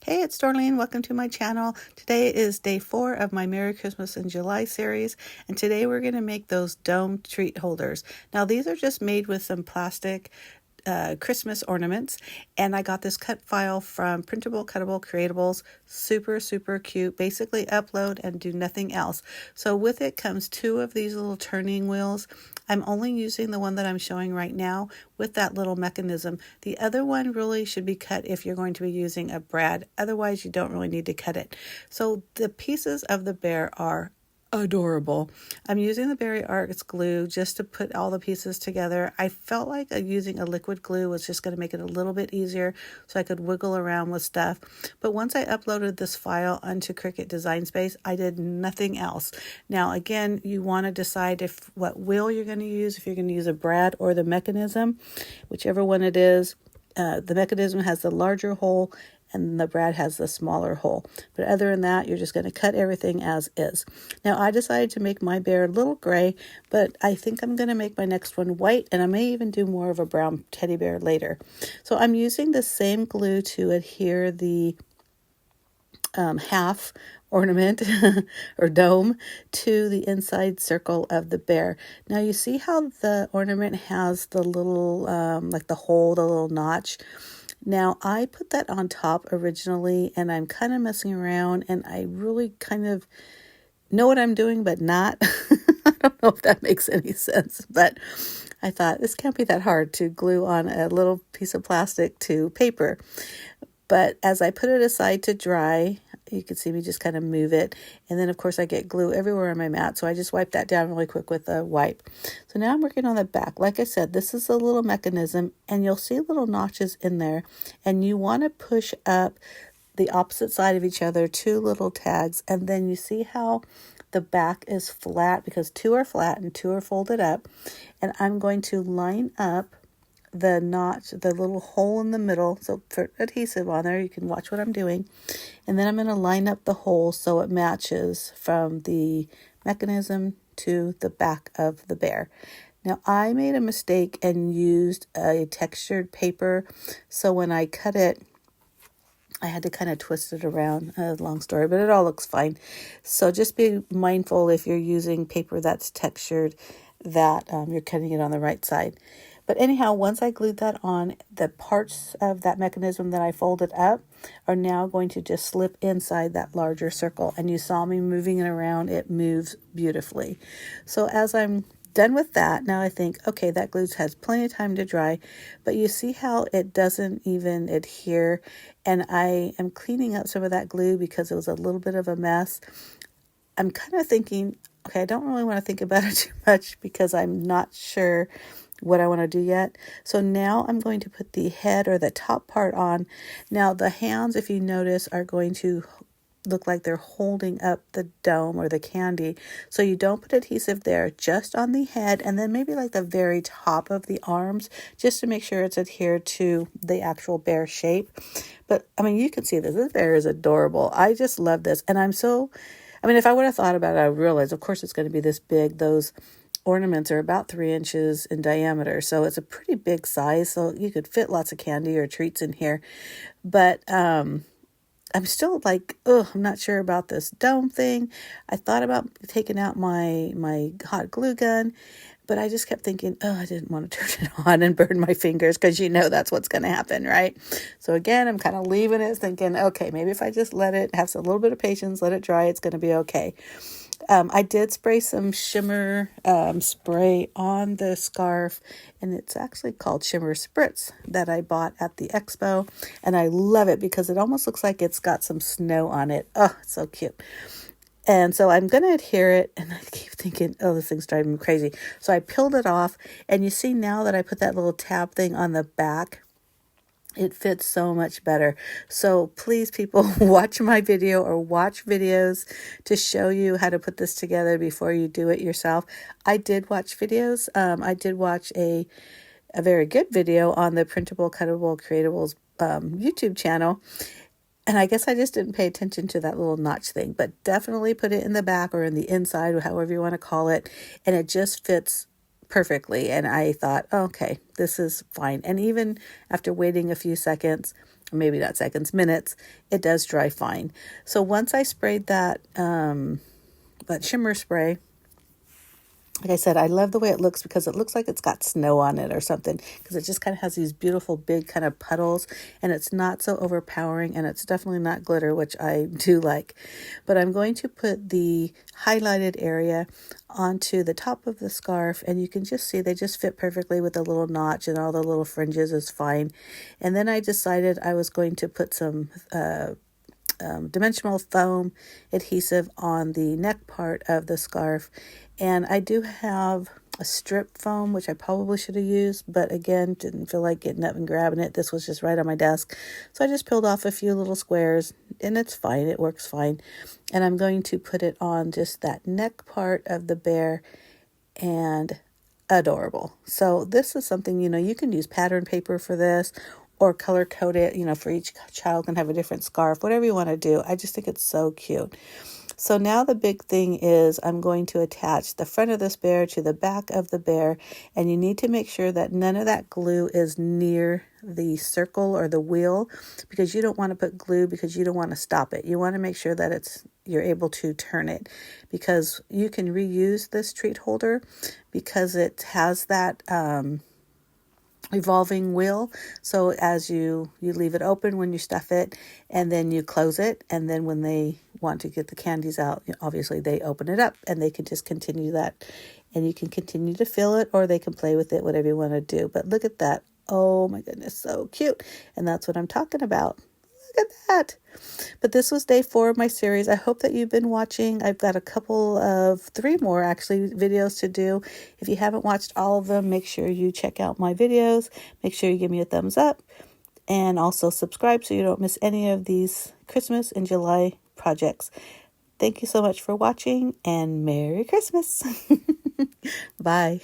Hey, it's Darlene. Welcome to my channel. Today is day 4 of my Merry Christmas in July series, and today we're going to make those dome treat holders. Now, these are just made with some plastic Christmas ornaments, and I got this cut file from Printable Cuttable Creatables. Super cute. Basically upload and do nothing else. So with it comes 2 of these little turning wheels. I'm only using the one that I'm showing right now with that little mechanism. The other one really should be cut if you're going to be using a brad. Otherwise, you don't really need to cut it. So the pieces of the bear are adorable. I'm using the Berry Arts glue just to put all the pieces together. I felt like using a liquid glue was just going to make it a little bit easier so I could wiggle around with stuff. But once I uploaded this file onto Cricut Design Space, I did nothing else. Now again, you want to decide what wheel you're going to use, if you're going to use a brad or the mechanism, whichever one it is. The mechanism has the larger hole and the brad has the smaller hole. But other than that, you're just going to cut everything as is. Now, I decided to make my bear a little gray, but I think I'm going to make my next one white, and I may even do more of a brown teddy bear later. So I'm using the same glue to adhere the half ornament or dome to the inside circle of the bear. Now you see how the ornament has the little like the hole, the little notch. Now I put that on top originally, and I'm kind of messing around, and I really kind of know what I'm doing but not. I don't know if that makes any sense, but I thought this can't be that hard to glue on a little piece of plastic to paper. But as I put it aside to dry, you can see me just kind of move it. And then, of course, I get glue everywhere on my mat. So I just wipe that down really quick with a wipe. So now I'm working on the back. Like I said, this is a little mechanism, and you'll see little notches in there. And you want to push up the opposite side of each other, 2 little tags. And then you see how the back is flat because 2 are flat and 2 are folded up. And I'm going to line up the notch, the little hole in the middle, so for adhesive on there, you can watch what I'm doing. And then I'm going to line up the hole so it matches from the mechanism to the back of the bear. Now I made a mistake and used a textured paper, so when I cut it, I had to kind of twist it around. Long story, but it all looks fine. So just be mindful if you're using paper that's textured that you're cutting it on the right side. But anyhow, once I glued that on, the parts of that mechanism that I folded up are now going to just slip inside that larger circle. And you saw me moving it around. It moves beautifully. So as I'm done with that, now I think, okay, that glue has plenty of time to dry. But you see how it doesn't even adhere. And I am cleaning up some of that glue because it was a little bit of a mess. I'm kind of thinking, okay, I don't really want to think about it too much because I'm not sure what I want to do yet. So now I'm going to put the head or the top part on. Now the hands, if you notice, are going to look like they're holding up the dome or the candy. So you don't put adhesive there, just on the head, and then maybe like the very top of the arms, just to make sure it's adhered to the actual bear shape. But I mean, you can see this. This bear is adorable. I just love this. And if I would have thought about it, I would realize, of course, it's going to be this big. Those ornaments are about 3 inches in diameter, so it's a pretty big size, so you could fit lots of candy or treats in here. But I'm still like, I'm not sure about this dome thing. I thought about taking out my hot glue gun, but I just kept thinking, I didn't want to turn it on and burn my fingers, because that's what's going to happen, right? So again, I'm kind of leaving it, thinking, okay, maybe if I just let it have a little bit of patience, let it dry, it's going to be okay. I did spray some shimmer spray on the scarf, and it's actually called Shimmer Spritz, that I bought at the expo, and I love it because it almost looks like it's got some snow on it. Oh, it's so cute. And so I'm going to adhere it, and I keep thinking, this thing's driving me crazy. So I peeled it off, and you see now that I put that little tab thing on the back, it fits so much better. So please, people, watch my video or watch videos to show you how to put this together before you do it yourself. I did watch videos. I did watch a very good video on the Printable Cuttable Creatables YouTube channel. And I guess I just didn't pay attention to that little notch thing, but definitely put it in the back or in the inside, or however you want to call it. And it just fits perfectly. And I thought, okay, this is fine. And even after waiting a few seconds, maybe not seconds, minutes, it does dry fine. So once I sprayed that shimmer spray, like I said, I love the way it looks because it looks like it's got snow on it or something, because it just kind of has these beautiful big kind of puddles, and it's not so overpowering, and it's definitely not glitter, which I do like. But I'm going to put the highlighted area onto the top of the scarf, and you can just see they just fit perfectly with the little notch, and all the little fringes is fine. And then I decided I was going to put some dimensional foam adhesive on the neck part of the scarf. And I do have a strip foam, which I probably should have used, but again, didn't feel like getting up and grabbing it. This was just right on my desk. So I just peeled off a few little squares, and it's fine. It works fine. And I'm going to put it on just that neck part of the bear, and adorable. So this is something, you can use pattern paper for this, or color code it, for each child can have a different scarf, whatever you want to do. I just think it's so cute. So now the big thing is I'm going to attach the front of this bear to the back of the bear, and you need to make sure that none of that glue is near the circle or the wheel, because you don't want to put glue because you don't want to stop it. You want to make sure that you're able to turn it, because you can reuse this treat holder because it has that revolving wheel. So as you leave it open when you stuff it, and then you close it, and then when they want to get the candies out, obviously they open it up, and they can just continue that, and you can continue to fill it, or they can play with it, whatever you want to do. But look at that. Oh my goodness, so cute. And that's what I'm talking about. Look at that. But this was day 4 of my series. I hope that you've been watching. I've got a couple of 3 more actually videos to do. If you haven't watched all of them, make sure you check out my videos. Make sure you give me a thumbs up, and also subscribe so you don't miss any of these Christmas and July projects. Thank you so much for watching, and Merry Christmas. Bye.